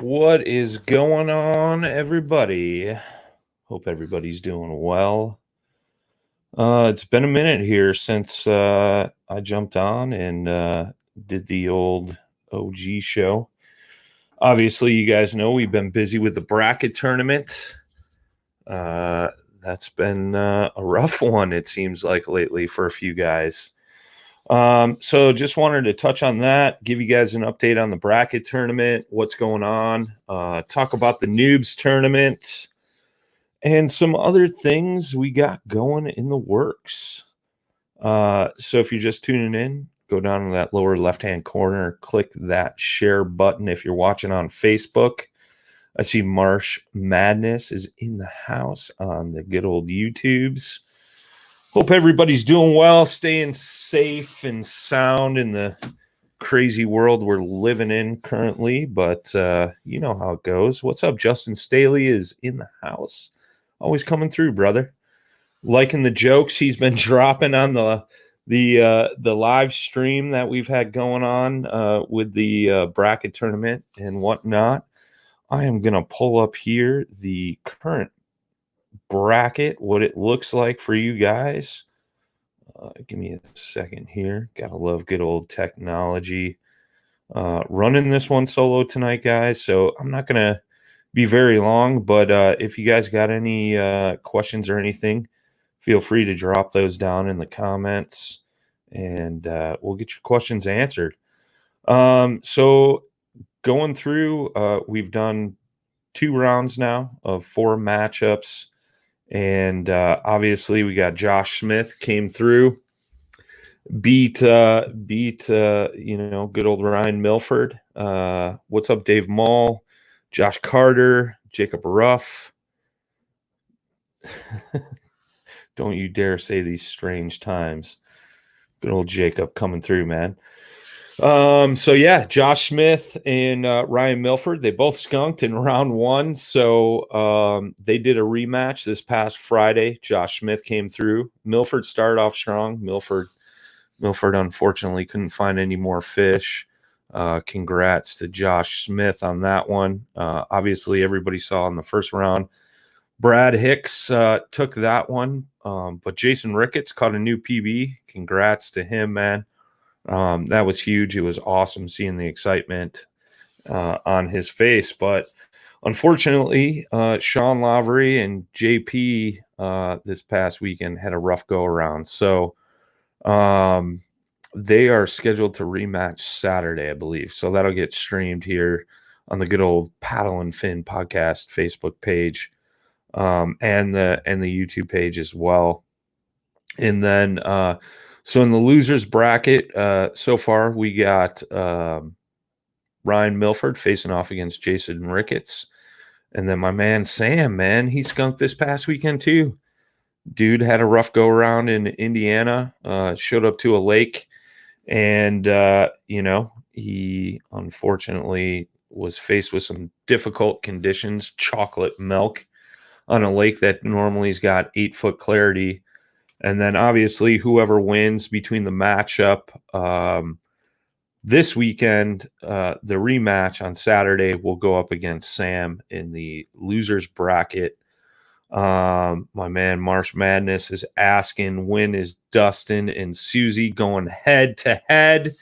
What is going on, everybody? Hope everybody's doing well. It's been a minute here since I jumped on and did the old OG show. Obviously, you guys know we've been busy with the bracket tournament. That's been a rough one, it seems like, lately for a few guys. So just wanted to touch on that, give you guys an update on the bracket tournament, what's going on, talk about the Noobs tournament, and some other things we got going in the works. So if you're just tuning in, go down to that lower left-hand corner, click that share button if you're watching on Facebook. I see Marsh Madness is in the house on the good old YouTubes. Hope everybody's doing well, staying safe and sound in the crazy world we're living in currently, but you know how it goes. What's up? Justin Staley is in the house. Always coming through, brother. Liking the jokes he's been dropping on the live stream that we've had going on with the bracket tournament and whatnot. I am going to pull up here the current bracket, what it looks like for you guys. Give me a second here. Gotta love good old technology. Running this one solo tonight, guys, so I'm not gonna be very long, but if you guys got any questions or anything, feel free to drop those down in the comments and we'll get your questions answered. So going through, we've done 2 rounds now of 4 matchups. And obviously we got Josh Smith came through, beat good old Ryan Milford. What's up, Dave Mall, Josh Carter, Jacob Ruff. Don't you dare say these strange times. Good old Jacob coming through, man. So yeah, Josh Smith and Ryan Milford, they both skunked in round 1. So they did a rematch this past Friday. Josh Smith came through. Milford started off strong. Milford unfortunately couldn't find any more fish. Congrats to Josh Smith on that one. Obviously, everybody saw in the first round, Brad Hicks took that one. But Jason Ricketts caught a new PB. Congrats to him, man. That was huge. It was awesome seeing the excitement on his face. But unfortunately, Sean Lavery and JP this past weekend had a rough go around. So they are scheduled to rematch Saturday, I believe. So that'll get streamed here on the good old Paddle and Fin podcast Facebook page and the YouTube page as well. And then so in the losers bracket, so far we got Ryan Milford facing off against Jason Ricketts. And then my man Sam, man, he skunked this past weekend too. Dude had a rough go around in Indiana, showed up to a lake, and he unfortunately was faced with some difficult conditions, chocolate milk on a lake that normally's got 8-foot clarity. And then obviously whoever wins between the matchup this weekend, the rematch on Saturday will go up against Sam in the losers bracket. My man Marsh Madness is asking, when is Dustin and Susie going head to head?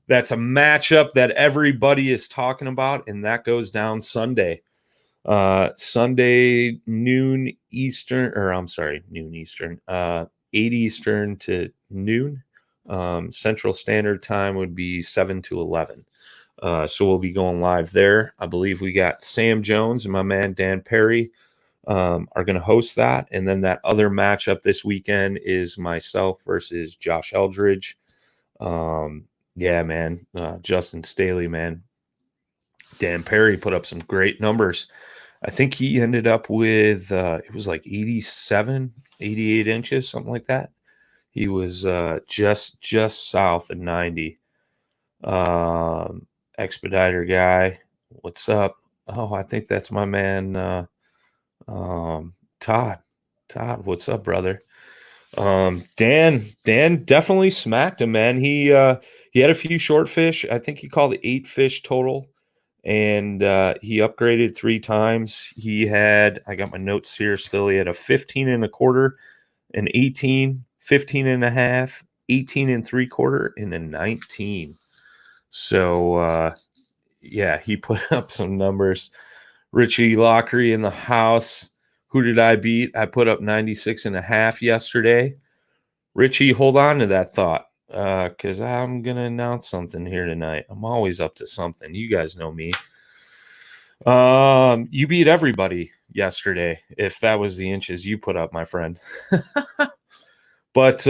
That's a matchup that everybody is talking about, and that goes down Sunday. Sunday noon Eastern, noon Eastern, 8 Eastern to noon. Central Standard Time would be 7 to 11. So we'll be going live there. I believe we got Sam Jones and my man Dan Perry are going to host that. And then that other matchup this weekend is myself versus Josh Eldridge. Yeah, man. Justin Staley, man. Dan Perry put up some great numbers. I think he ended up with, it was like 87, 88 inches, something like that. He was just south of 90. Expediter guy, what's up? Oh, I think that's my man, Todd. Todd, what's up, brother? Dan definitely smacked him, man. He had a few short fish. I think he called 8 fish total. and he upgraded 3 times. He had, I got my notes here still, he had a 15 and a quarter, an 18, 15 and a half, 18 and 3/4, and a 19. So, yeah, he put up some numbers. Richie Lockery in the house. Who did I beat? I put up 96 and a half yesterday. Richie, hold on to that thought, because I'm going to announce something here tonight. I'm always up to something. You guys know me. You beat everybody yesterday, if that was the inches you put up, my friend. But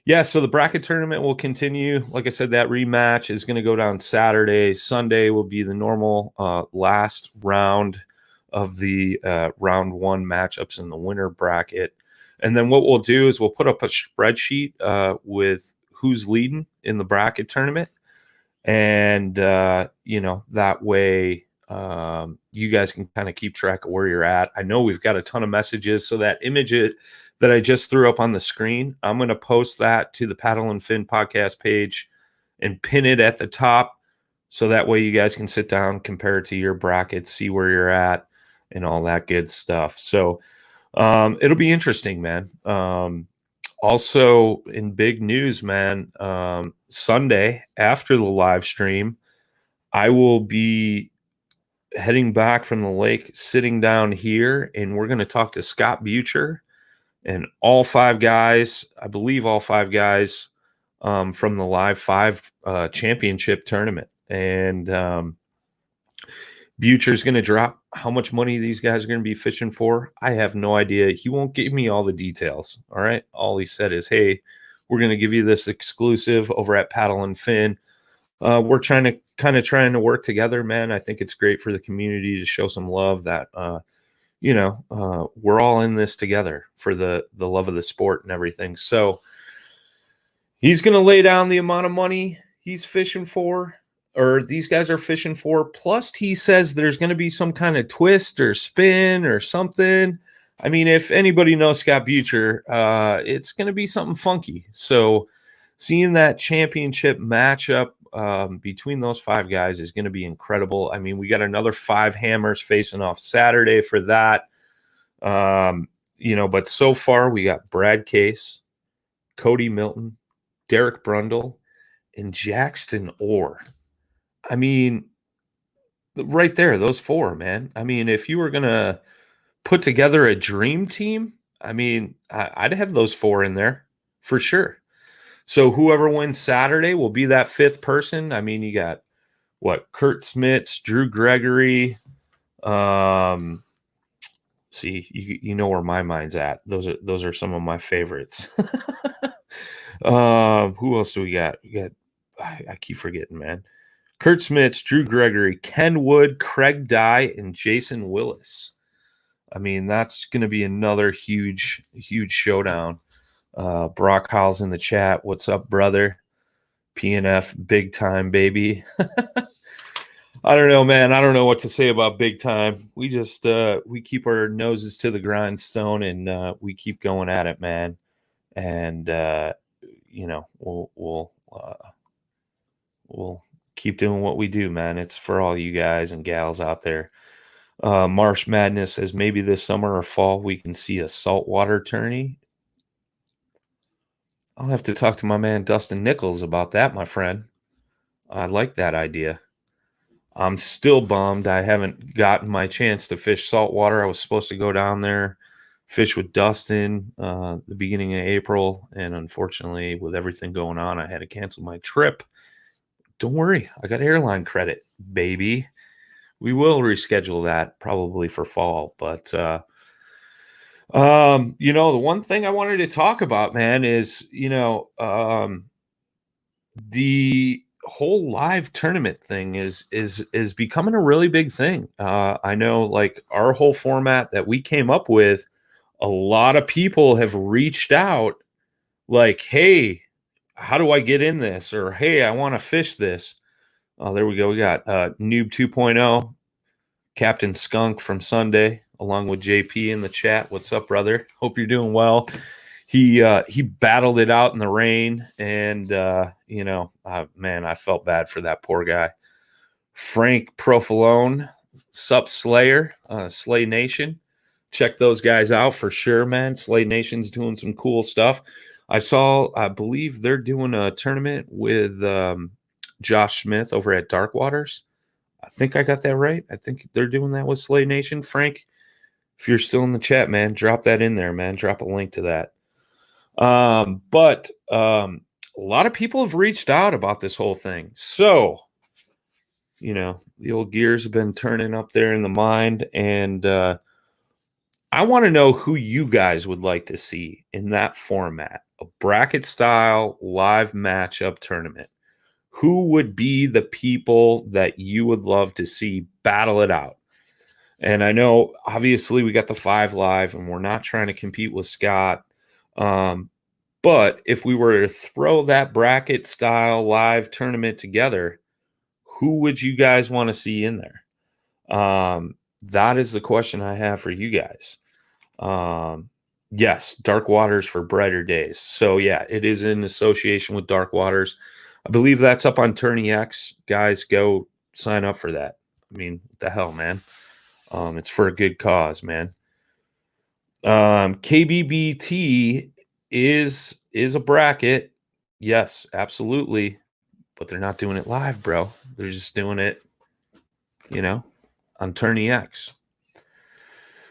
yeah, so the bracket tournament will continue. Like I said, that rematch is going to go down Saturday. Sunday will be the normal last round of the round 1 matchups in the winner bracket. And then what we'll do is we'll put up a spreadsheet with who's leading in the bracket tournament. And, that way you guys can kind of keep track of where you're at. I know we've got a ton of messages. So that image that I just threw up on the screen, I'm going to post that to the Paddle and Fin podcast page and pin it at the top. So that way you guys can sit down, compare it to your bracket, see where you're at and all that good stuff. So it'll be interesting, man. Also in big news, man, Sunday after the live stream, I will be heading back from the lake, sitting down here, and we're going to talk to Scott Butcher and all 5 guys, I believe all 5 guys from the Live 5 championship tournament. And Butcher's going to drop how much money these guys are going to be fishing for. I have no idea. He won't give me all the details. All right. All he said is, hey, we're going to give you this exclusive over at Paddle and Fin. We're trying to work together, man. I think it's great for the community to show some love that, we're all in this together for the love of the sport and everything. So he's going to lay down the amount of money he's fishing for, or these guys are fishing for. Plus, he says there's going to be some kind of twist or spin or something. I mean, if anybody knows Scott Butcher, it's going to be something funky. So seeing that championship matchup between those 5 guys is going to be incredible. I mean, we got another 5 hammers facing off Saturday for that. But so far we got Brad Case, Cody Milton, Derek Brundle, and Jackson Orr. I mean, right there, those 4, man. I mean, if you were going to put together a dream team, I mean, I'd have those 4 in there for sure. So whoever wins Saturday will be that 5th person. I mean, you got Kurt Smits, Drew Gregory. See, you know where my mind's at. Those are some of my favorites. Who else do we got? I keep forgetting, man. Kurt Smits, Drew Gregory, Ken Wood, Craig Dye, and Jason Willis. I mean, that's going to be another huge showdown. Brock Howell's in the chat. What's up, brother? PNF, big time, baby. I don't know, man. I don't know what to say about big time. We just we keep our noses to the grindstone and we keep going at it, man. And we'll keep doing what we do, man. It's for all you guys and gals out there. Marsh Madness says maybe this summer or fall we can see a saltwater tourney. I'll have to talk to my man Dustin Nichols about that, my friend. I like that idea. I'm still bummed I haven't gotten my chance to fish saltwater. I was supposed to go down there, fish with Dustin the beginning of April, and unfortunately, with everything going on, I had to cancel my trip. Don't worry, I got airline credit, baby. We will reschedule that probably for fall, but the one thing I wanted to talk about, man, is the whole live tournament thing is becoming a really big thing. I know, like, our whole format that we came up with, a lot of people have reached out like, hey, how do I get in this? Or, hey, I want to fish this. Oh, there we go. We got Noob 2.0, Captain Skunk from Sunday, along with JP in the chat. What's up, brother? Hope you're doing well. He battled it out in the rain, and man, I felt bad for that poor guy. Frank Profilone, Sup Slayer, Slay Nation. Check those guys out for sure, man. Slay Nation's doing some cool stuff. I believe they're doing a tournament with Josh Smith over at Dark Waters. I think I got that right. I think they're doing that with Slay Nation. Frank, if you're still in the chat, man, drop that in there, man. Drop a link to that. But a lot of people have reached out about this whole thing. So, the old gears have been turning up there in the mind. And I want to know who you guys would like to see in that format, a bracket style live matchup tournament. Who would be the people that you would love to see battle it out? And I know, obviously, we got the 5 live, and we're not trying to compete with Scott. But if we were to throw that bracket style live tournament together, who would you guys want to see in there? That is the question I have for you guys. Yes, Dark Waters for Brighter Days. So, yeah, it is in association with Dark Waters. I believe that's up on Tourney X. Guys, go sign up for that. I mean, what the hell, man? It's for a good cause, man. KBBT is a bracket. Yes, absolutely. But they're not doing it live, bro. They're just doing it, on Tourney X.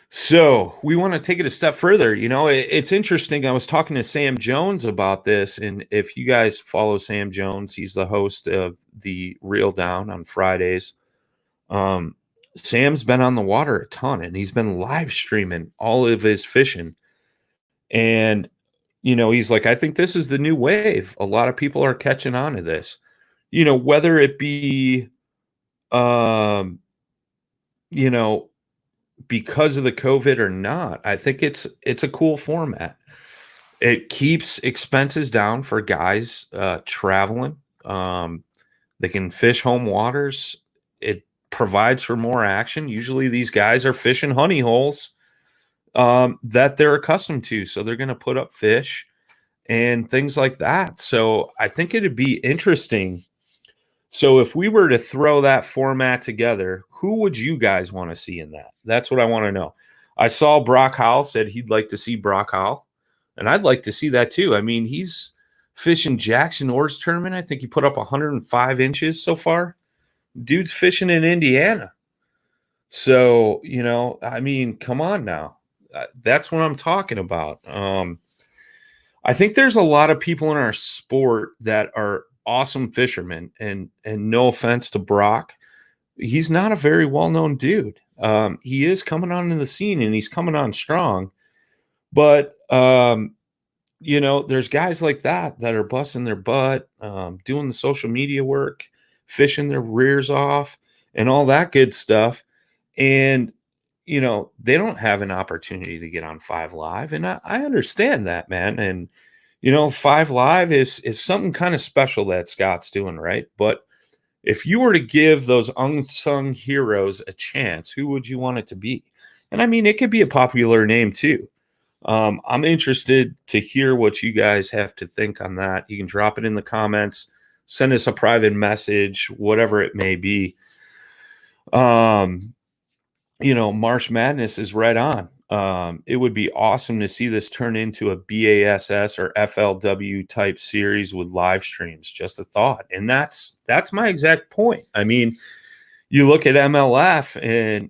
So we want to take it a step further. It's interesting. I was talking to Sam Jones about this, and if you guys follow Sam Jones, he's the host of the Reel Down on Fridays. Sam's been on the water a ton, and he's been live streaming all of his fishing. And, he's like, I think this is the new wave. A lot of people are catching on to this, whether it be, because of the COVID or not. I think it's a cool format. It keeps expenses down for guys traveling. They can fish home waters. It provides for more action. Usually these guys are fishing honey holes that they're accustomed to. So they're going to put up fish and things like that. So I think it'd be interesting. So if we were to throw that format together, who would you guys want to see in that? That's what I want to know. I saw Brock Howell said he'd like to see Brock Howell, and I'd like to see that too. I mean, he's fishing Jackson Orr's tournament. I think he put up 105 inches so far. Dude's fishing in Indiana. So, I mean, come on now. That's what I'm talking about. I think there's a lot of people in our sport that are awesome fishermen, and no offense to Brock, he's not a very well-known dude. He is coming on in the scene, and he's coming on strong. But, there's guys like that are busting their butt, doing the social media work, fishing their rears off, and all that good stuff. And, they don't have an opportunity to get on 5 Live. And I understand that, man. And, 5 Live is something kind of special that Scott's doing, right? But if you were to give those unsung heroes a chance, who would you want it to be? And I mean, it could be a popular name too. I'm interested to hear what you guys have to think on that. You can drop it in the comments, send us a private message, whatever it may be. March Madness is right on. It would be awesome to see this turn into a BASS or FLW type series with live streams. Just a thought. And that's my exact point. I mean, you look at MLF and,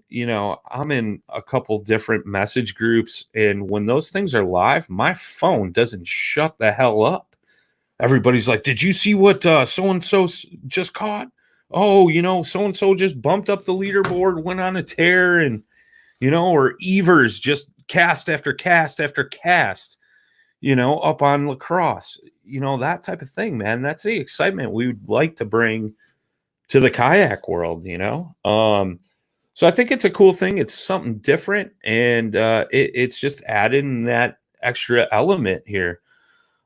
I'm in a couple different message groups, and when those things are live, my phone doesn't shut the hell up. Everybody's like, did you see what so-and-so just caught? Oh, so-and-so just bumped up the leaderboard, went on a tear, and, or Evers just cast after cast after cast, up on lacrosse, that type of thing, man. That's the excitement we would like to bring to the kayak world, So I think it's a cool thing. It's something different, and it's just adding that extra element here.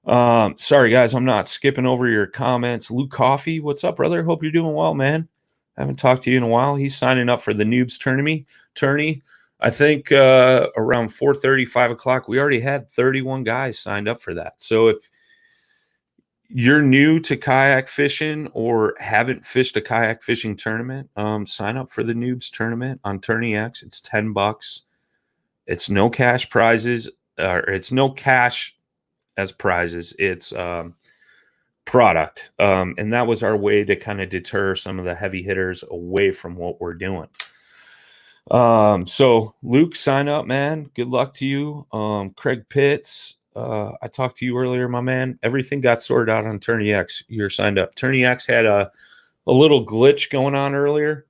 Sorry guys, I'm not skipping over your comments. Luke Coffee, what's up, brother? Hope you're doing well, man. I haven't talked to you in a while. He's signing up for the Noobs Tourney. I think around 4:30, 5 o'clock. We already had 31 guys signed up for that. So if you're new to kayak fishing or haven't fished a kayak fishing tournament, sign up for the Noobs Tournament on Tourney X. It's $10. It's no cash prizes, or it's no cash as prizes. It's product. And that was our way to kind of deter some of the heavy hitters away from what we're doing. So Luke, sign up, man. Good luck to you. Craig Pitts, I talked to you earlier, my man. Everything got sorted out on Tourney X. You're signed up. Tourney X had a little glitch going on earlier,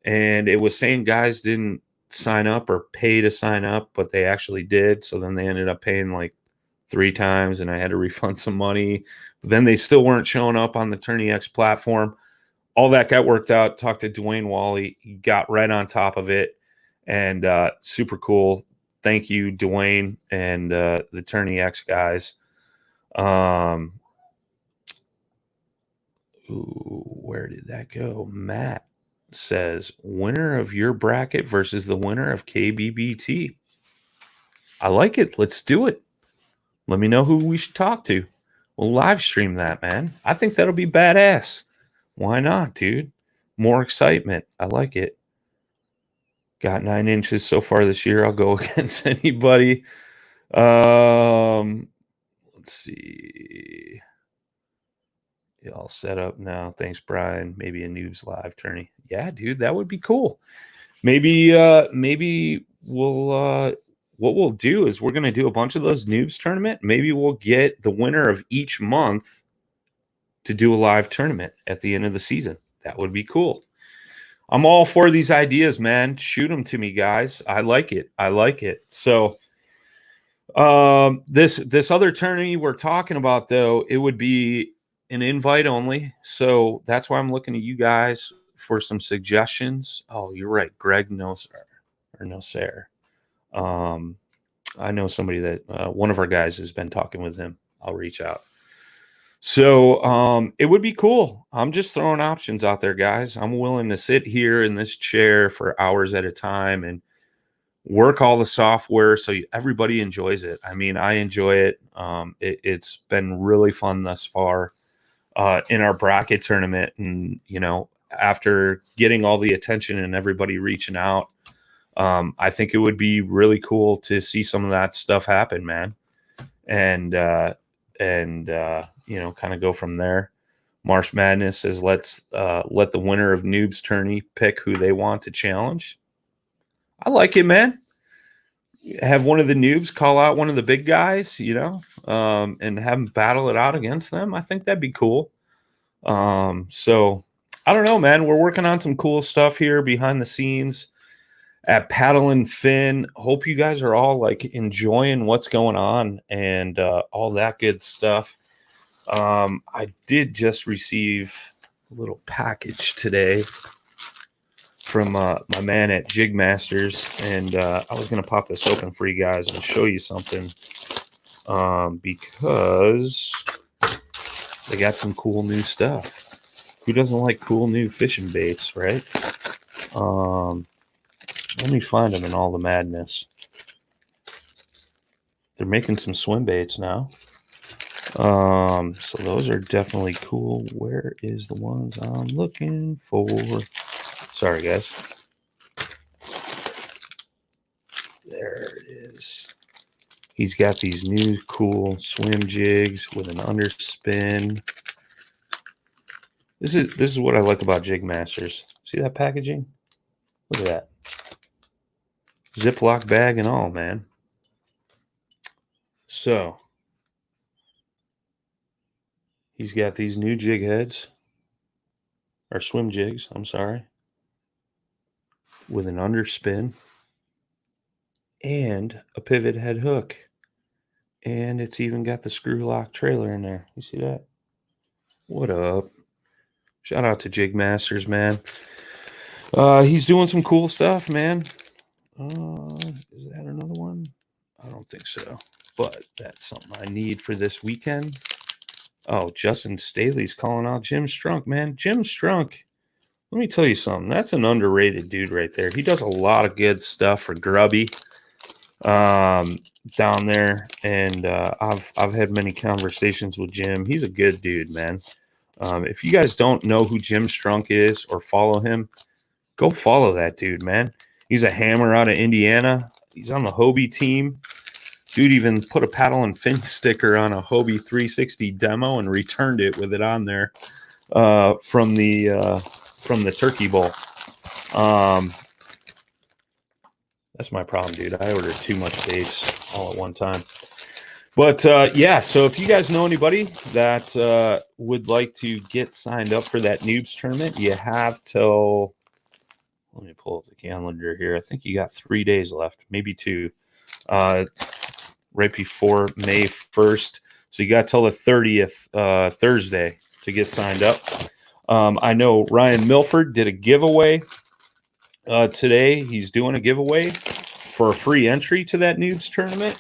and it was saying guys didn't sign up or pay to sign up, but they actually did. So then they ended up paying like 3 times, and I had to refund some money. But then they still weren't showing up on the Tourney X platform. All that got worked out. Talked to Dwayne Wally. He got right on top of it, and super cool. Thank you, Dwayne, and the Tourney X guys. Where did that go? Matt says, winner of your bracket versus the winner of KBBT. I like it. Let's do it. Let me know who we should talk to. We'll live stream that, man. I think that'll be badass. Why not, dude? More excitement. I like it. Got 9 inches so far this year. I'll go against anybody. Let's see. All set up now. Thanks, Brian. Maybe a Noobs live tourney. Yeah, dude, that would be cool. Maybe we'll what we'll do is we're gonna do a bunch of those Noobs tournament. Maybe we'll get the winner of each month to do a live tournament at the end of the season. That would be cool. I'm all for these ideas, man. Shoot them to me, guys. I like it. I like it. So this other tourney we're talking about, though, it would be an invite only. So that's why I'm looking at you guys for some suggestions. Oh, you're right. Greg Nosar or Nosair. I know somebody that one of our guys has been talking with him. I'll reach out. So it would be cool. I'm just throwing options out there, guys. I'm willing to sit here in this chair for hours at a time and work all the software so everybody enjoys it. I mean, I enjoy it. It's been really fun thus far in our bracket tournament. And, you know, after getting all the attention and everybody reaching out, I think it would be really cool to see some of that stuff happen, man. And you know, kind of go from there. Marsh Madness says, let the winner of Noobs Tourney pick who they want to challenge. I like it, man. Have one of the noobs call out one of the big guys, you know, and have them battle it out against them. I think that'd be cool. So I don't know, man. We're working on some cool stuff here behind the scenes at Paddle and Fin. Hope you guys are all like enjoying what's going on and all that good stuff. I did just receive a little package today from my man at Jig Masters, and I was going to pop this open for you guys and show you something because they got some cool new stuff. Who doesn't like cool new fishing baits, right? Let me find them in all the madness. They're making some swim baits now. So those are definitely cool. Where is the ones I'm looking for? Sorry, guys. There it is. He's got these new cool swim jigs with an underspin. This is what I like about Jig Masters. See that packaging? Look at that. Ziploc bag and all, man. So he's got these new jig heads, or swim jigs, I'm sorry, with an underspin and a pivot head hook. And it's even got the screw lock trailer in there. You see that? What up? Shout out to Jig Masters, man. He's doing some cool stuff, man. Is that another one? I don't think so. But that's something I need for this weekend. Oh, Justin Staley's calling out Jim Strunk, man. Jim Strunk, let me tell you something. That's an underrated dude right there. He does a lot of good stuff for Grubby. down there, and I've had many conversations with Jim. He's a good dude, man. If you guys don't know who Jim Strunk is or follow him, go follow that dude, man. He's a hammer out of Indiana. He's on the Hobie team. Dude even put a paddle and fin sticker on a Hobie 360 demo and returned it with it on there from the Turkey Bowl. That's my problem, dude. I ordered too much bass all at one time. But yeah, so if you guys know anybody that would like to get signed up for that Noobs tournament, you have till, let me pull up the calendar here. I think you got 3 days left, maybe 2, right before May 1st. So you got till the 30th, Thursday, to get signed up. I know Ryan Milford did a giveaway today. He's doing a giveaway for a free entry to that Noobs tournament.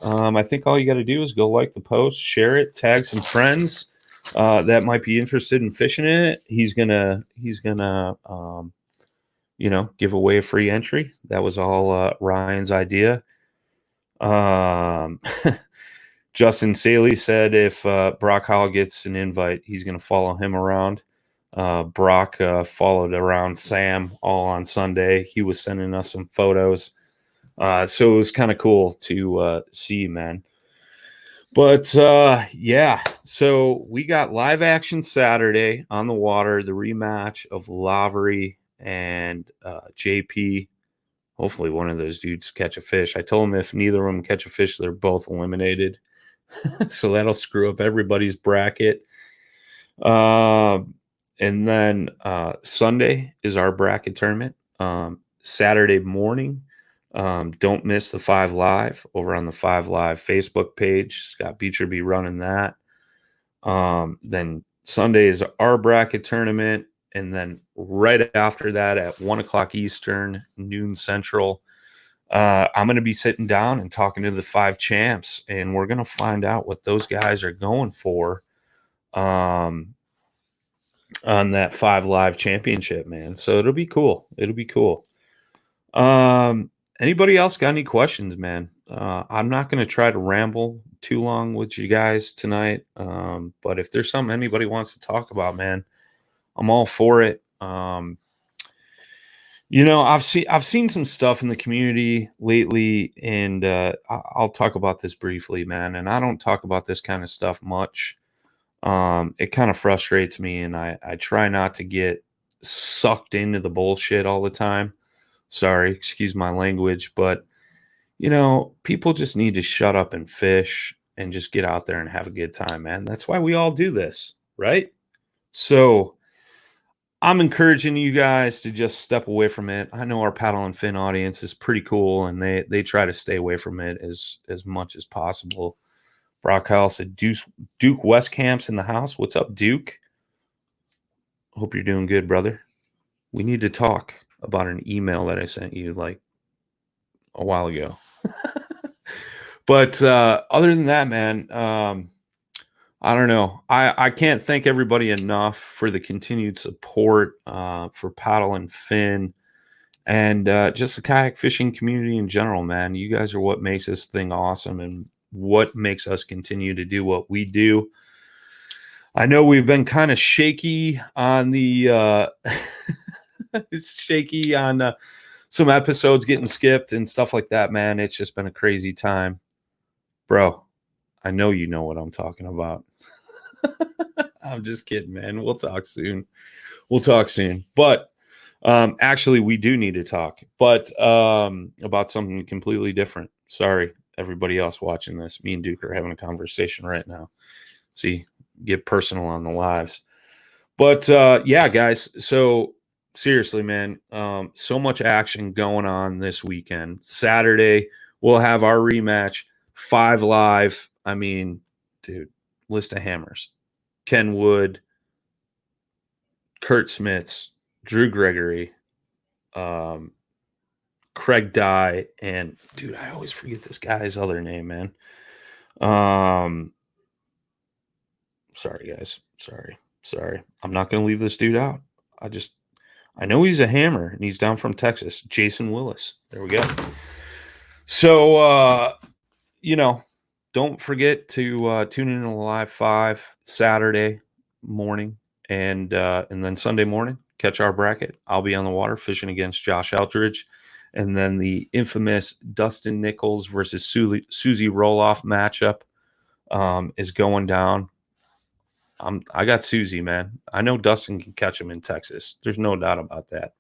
I think all you got to do is go like the post, share it, tag some friends that might be interested in fishing in it. He's gonna give away a free entry. That was all Ryan's idea. Justin Saley said if Brock Howell gets an invite, he's gonna follow him around. Brock followed around Sam all on Sunday. He was sending us some photos. So it was kind of cool to see, man. But yeah, so we got live action Saturday on the water, the rematch of Lavery and JP. Hopefully one of those dudes catch a fish. I told him if neither of them catch a fish, they're both eliminated. So that'll screw up everybody's bracket. And then Sunday is our bracket tournament. Saturday morning, don't miss the 5 Live over on the 5 Live Facebook page. Scott Beecher be running that. Then Sunday is our bracket tournament. And then right after that at 1 o'clock Eastern, noon Central, I'm going to be sitting down and talking to the 5 champs. And we're going to find out what those guys are going for on that 5 Live championship, man. So it'll be cool. It'll be cool. Anybody else got any questions, man? I'm not going to try to ramble too long with you guys tonight. But if there's something anybody wants to talk about, man, I'm all for it. I've seen some stuff in the community lately, and I'll talk about this briefly, man. And I don't talk about this kind of stuff much. It kind of frustrates me, and I try not to get sucked into the bullshit all the time. Sorry, excuse my language, but people just need to shut up and fish and just get out there and have a good time, man. That's why we all do this, right? So I'm encouraging you guys to just step away from it. I know our paddle and fin audience is pretty cool, and they try to stay away from it as much as possible. Brock Howell said Duke Westcamp's in the house. What's up, Duke? Hope you're doing good, brother. We need to talk about an email that I sent you like a while ago. But other than that, man, I don't know. I can't thank everybody enough for the continued support for paddle and fin and just the kayak fishing community in general, man. You guys are what makes this thing awesome and what makes us continue to do what we do. I know we've been kind of shaky on the some episodes getting skipped and stuff like that, man. It's just been a crazy time. Bro, I know you know what I'm talking about. I'm just kidding, man. We'll talk soon. But actually, we do need to talk, but about something completely different. Sorry, everybody else watching this. Me and Duke are having a conversation right now. See, get personal on the lives. But yeah, guys. So seriously, man, so much action going on this weekend. Saturday, we'll have our rematch. 5 Live. I mean, dude, list of hammers. Ken Wood, Kurt Smits, Drew Gregory, Craig Dye, and dude, I always forget this guy's other name, man. Sorry, guys. Sorry. I'm not going to leave this dude out. I know he's a hammer, and he's down from Texas. Jason Willis. There we go. So, don't forget to tune in to Live 5 Saturday morning and then Sunday morning, catch our bracket. I'll be on the water fishing against Josh Eldridge. And then the infamous Dustin Nichols versus Susie Roloff matchup is going down. I got Susie, man. I know Dustin can catch him in Texas. There's no doubt about that.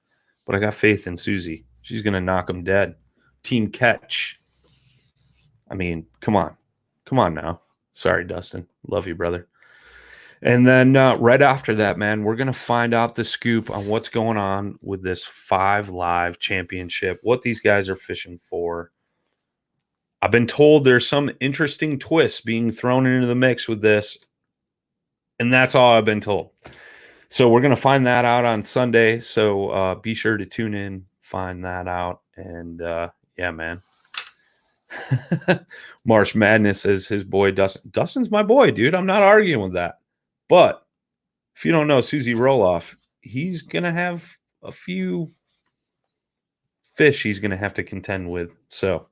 But I got faith in Susie. She's going to knock him dead. Team catch. I mean, come on. Come on now. Sorry, Dustin. Love you, brother. And then right after that, man, we're going to find out the scoop on what's going on with this 5 Live championship, what these guys are fishing for. I've been told there's some interesting twists being thrown into the mix with this, and that's all I've been told. So we're going to find that out on Sunday. So be sure to tune in, find that out. And yeah, man. March Madness is his boy Dustin. Dustin's my boy, dude. I'm not arguing with that. But if you don't know Susie Roloff, he's going to have a few fish he's going to have to contend with. So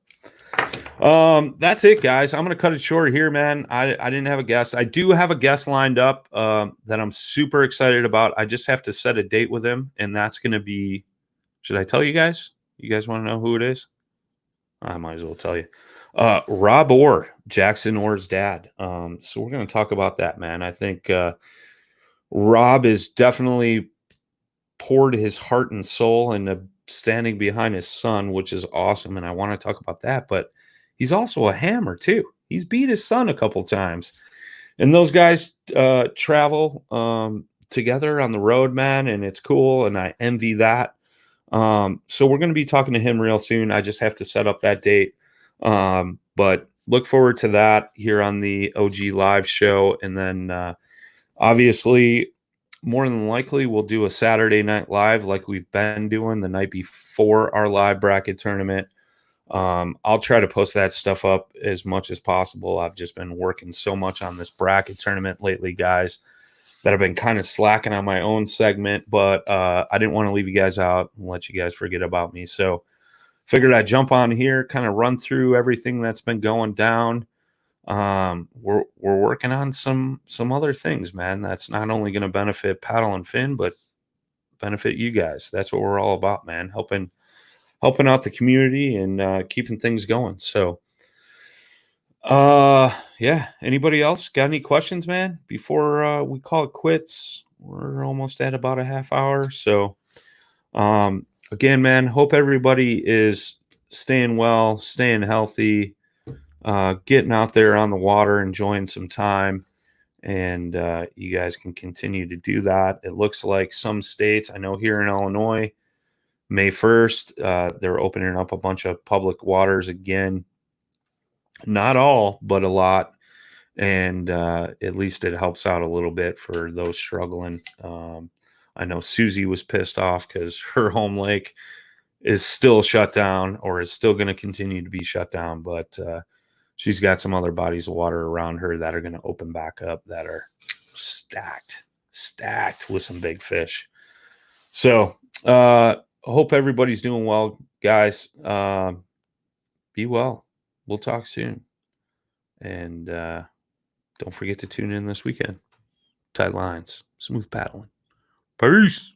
that's it, guys. I'm going to cut it short here, man. I didn't have a guest. I do have a guest lined up that I'm super excited about. I just have to set a date with him, and that's going to be, should I tell you guys? You guys want to know who it is? I might as well tell you. Rob Orr, Jackson Orr's dad. So we're going to talk about that, man. I think Rob is definitely poured his heart and soul into standing behind his son, which is awesome. And I want to talk about that. But he's also a hammer, too. He's beat his son a couple times. And those guys travel together on the road, man. And it's cool. And I envy that. So we're going to be talking to him real soon. I just have to set up that date. But look forward to that here on the OG Live show. And then obviously, more than likely, we'll do a Saturday night live like we've been doing the night before our live bracket tournament. I'll try to post that stuff up as much as possible. I've just been working so much on this bracket tournament lately, guys, that I've been kind of slacking on my own segment, but I didn't want to leave you guys out and let you guys forget about me. So figured I'd jump on here, kind of run through everything that's been going down. We're working on some other things, man. That's not only going to benefit Paddle and Finn, but benefit you guys. That's what we're all about, man. Helping out the community and keeping things going. So, yeah. Anybody else got any questions, man? Before we call it quits, we're almost at about a half hour. So, again, man, hope everybody is staying well, staying healthy. Getting out there on the water, enjoying some time, and you guys can continue to do that. It looks like some states, I know here in Illinois, May 1st, they're opening up a bunch of public waters again. Not all, but a lot. And at least it helps out a little bit for those struggling. I know Susie was pissed off because her home lake is still shut down or is still going to continue to be shut down, but she's got some other bodies of water around her that are going to open back up that are stacked with some big fish. So hope everybody's doing well, guys. Be well. We'll talk soon. And don't forget to tune in this weekend. Tight lines, smooth paddling. Peace.